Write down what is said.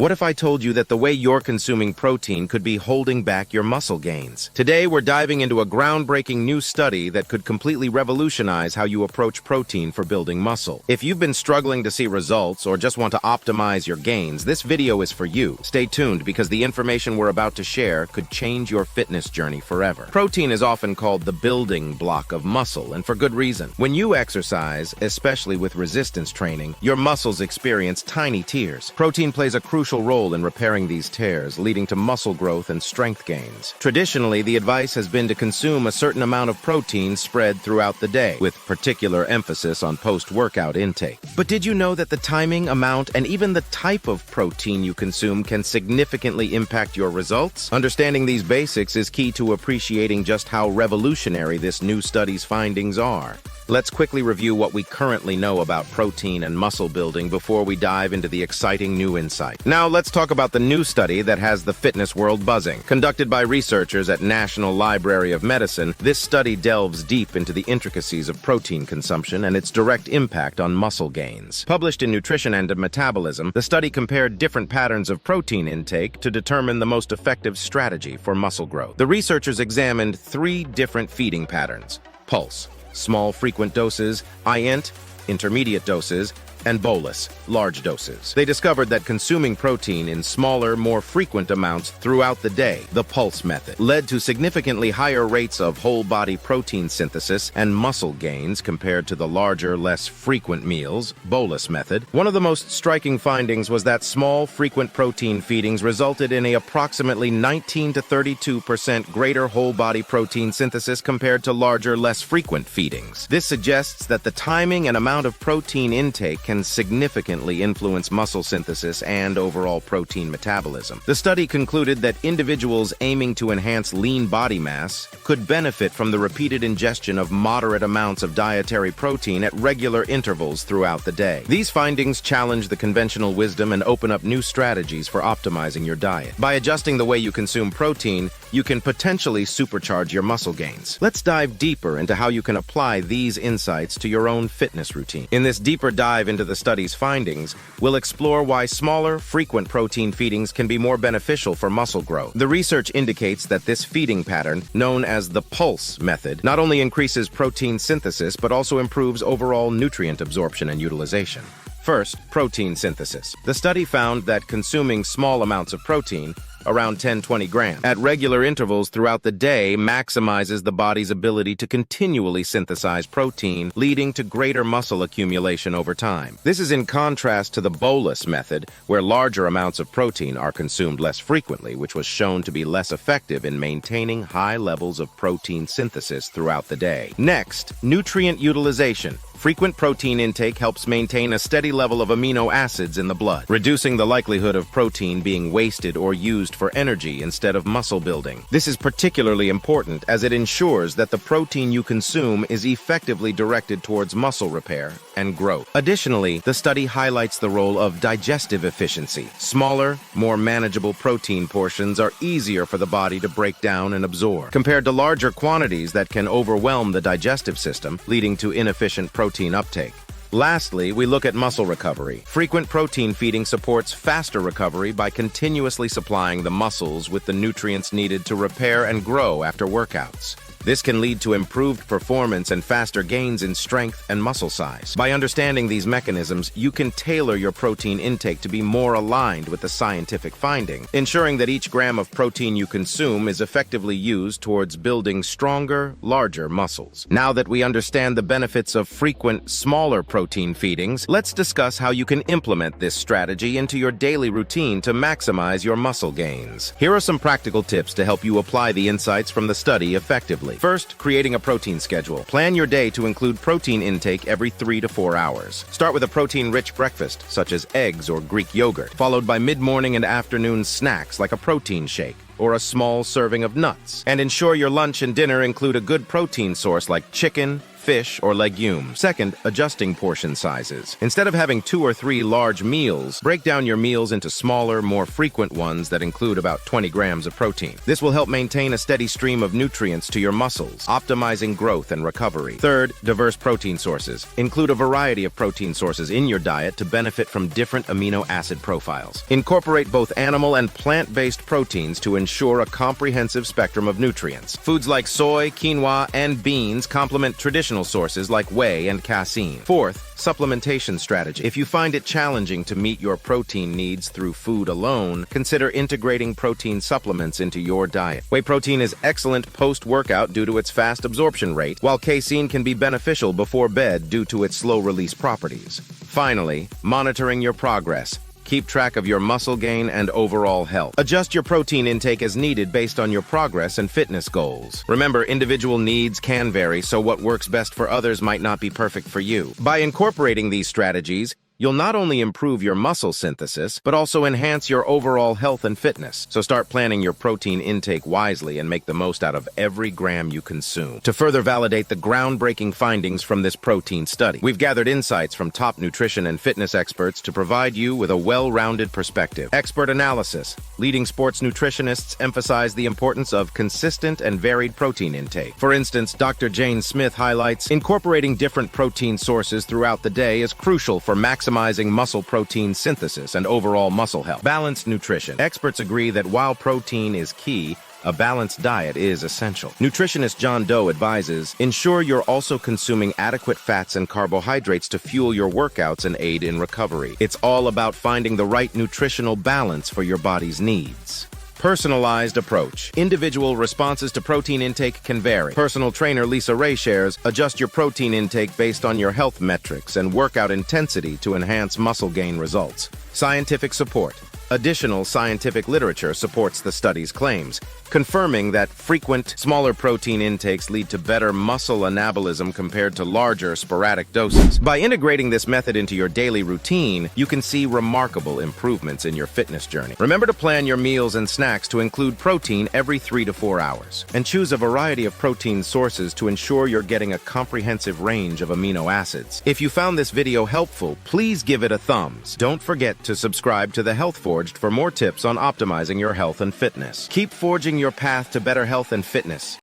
What if I told you that the way you're consuming protein could be holding back your muscle gains? Today, we're diving into a groundbreaking new study that could completely revolutionize how you approach protein for building muscle. If you've been struggling to see results or just want to optimize your gains, this video is for you. Stay tuned because the information we're about to share could change your fitness journey forever. Protein is often called the building block of muscle, and for good reason. When you exercise, especially with resistance training, your muscles experience tiny tears. Protein plays a crucial role in repairing these tears, leading to muscle growth and strength gains. Traditionally, the advice has been to consume a certain amount of protein spread throughout the day, with particular emphasis on post-workout intake. But did you know that the timing, amount, and even the type of protein you consume can significantly impact your results? Understanding these basics is key to appreciating just how revolutionary this new study's findings are. Let's quickly review what we currently know about protein and muscle building before we dive into the exciting new insight. Now, let's talk about the new study that has the fitness world buzzing. Conducted by researchers at National Library of Medicine, this study delves deep into the intricacies of protein consumption and its direct impact on muscle gains. Published in Nutrition and Metabolism, the study compared different patterns of protein intake to determine the most effective strategy for muscle growth. The researchers examined 3 different feeding patterns: pulse, small frequent doses, INT, intermediate doses, and bolus, large doses. They discovered that consuming protein in smaller, more frequent amounts throughout the day, the pulse method, led to significantly higher rates of whole-body protein synthesis and muscle gains compared to the larger, less frequent meals, bolus method. One of the most striking findings was that small, frequent protein feedings resulted in an approximately 19 to 32% greater whole-body protein synthesis compared to larger, less frequent feedings. This suggests that the timing and amount of protein intake can significantly influence muscle synthesis and overall protein metabolism. The study concluded that individuals aiming to enhance lean body mass could benefit from the repeated ingestion of moderate amounts of dietary protein at regular intervals throughout the day. These findings challenge the conventional wisdom and open up new strategies for optimizing your diet. By adjusting the way you consume protein, you can potentially supercharge your muscle gains. Let's dive deeper into how you can apply these insights to your own fitness routine. In this deeper dive into the study's findings, we'll explore why smaller, frequent protein feedings can be more beneficial for muscle growth. The research indicates that this feeding pattern, known as the pulse method, not only increases protein synthesis but also improves overall nutrient absorption and utilization. First, protein synthesis. The study found that consuming small amounts of protein, around 10-20 grams, at regular intervals throughout the day maximizes the body's ability to continually synthesize protein, leading to greater muscle accumulation over time. This is in contrast to the bolus method, where larger amounts of protein are consumed less frequently, which was shown to be less effective in maintaining high levels of protein synthesis throughout the day. Next, nutrient utilization. Frequent protein intake helps maintain a steady level of amino acids in the blood, reducing the likelihood of protein being wasted or used for energy instead of muscle building. This is particularly important as it ensures that the protein you consume is effectively directed towards muscle repair and growth. Additionally, the study highlights the role of digestive efficiency. Smaller, more manageable protein portions are easier for the body to break down and absorb, compared to larger quantities that can overwhelm the digestive system, leading to inefficient protein uptake. Lastly, we look at muscle recovery. Frequent protein feeding supports faster recovery by continuously supplying the muscles with the nutrients needed to repair and grow after workouts. This can lead to improved performance and faster gains in strength and muscle size. By understanding these mechanisms, you can tailor your protein intake to be more aligned with the scientific finding, ensuring that each gram of protein you consume is effectively used towards building stronger, larger muscles. Now that we understand the benefits of frequent, smaller protein feedings, let's discuss how you can implement this strategy into your daily routine to maximize your muscle gains. Here are some practical tips to help you apply the insights from the study effectively. First, creating a protein schedule. Plan your day to include protein intake every 3 to 4 hours. Start with a protein-rich breakfast, such as eggs or Greek yogurt, followed by mid-morning and afternoon snacks like a protein shake or a small serving of nuts. And ensure your lunch and dinner include a good protein source like chicken, fish, or legumes. Second, adjusting portion sizes. Instead of having 2 or 3 large meals, break down your meals into smaller, more frequent ones that include about 20 grams of protein. This will help maintain a steady stream of nutrients to your muscles, optimizing growth and recovery. Third, diverse protein sources. Include a variety of protein sources in your diet to benefit from different amino acid profiles. Incorporate both animal and plant-based proteins to ensure a comprehensive spectrum of nutrients. Foods like soy, quinoa, and beans complement traditional sources like whey and casein. Fourth, supplementation strategy. If you find it challenging to meet your protein needs through food alone, consider integrating protein supplements into your diet. Whey protein is excellent post-workout due to its fast absorption rate, while casein can be beneficial before bed due to its slow-release properties. Finally, monitoring your progress. Keep track of your muscle gain and overall health. Adjust your protein intake as needed based on your progress and fitness goals. Remember, individual needs can vary, so what works best for others might not be perfect for you. By incorporating these strategies, you'll not only improve your muscle synthesis, but also enhance your overall health and fitness. So start planning your protein intake wisely and make the most out of every gram you consume. To further validate the groundbreaking findings from this protein study, we've gathered insights from top nutrition and fitness experts to provide you with a well-rounded perspective. Expert analysis. Leading sports nutritionists emphasize the importance of consistent and varied protein intake. For instance, Dr. Jane Smith highlights incorporating different protein sources throughout the day is crucial for maximizing muscle protein synthesis and overall muscle health. Balanced nutrition. Experts agree that while protein is key, a balanced diet is essential. Nutritionist John Doe advises, ensure you're also consuming adequate fats and carbohydrates to fuel your workouts and aid in recovery. It's all about finding the right nutritional balance for your body's needs. Personalized approach. Individual responses to protein intake can vary. Personal trainer Lisa Ray shares, adjust your protein intake based on your health metrics and workout intensity to enhance muscle gain results. Scientific support. Additional scientific literature supports the study's claims, confirming that frequent, smaller protein intakes lead to better muscle anabolism compared to larger, sporadic doses. By integrating this method into your daily routine, you can see remarkable improvements in your fitness journey. Remember to plan your meals and snacks to include protein every 3 to 4 hours, and choose a variety of protein sources to ensure you're getting a comprehensive range of amino acids. If you found this video helpful, please give it a thumbs. Don't forget to subscribe to The Health Forged for more tips on optimizing your health and fitness. Keep forging your path to better health and fitness.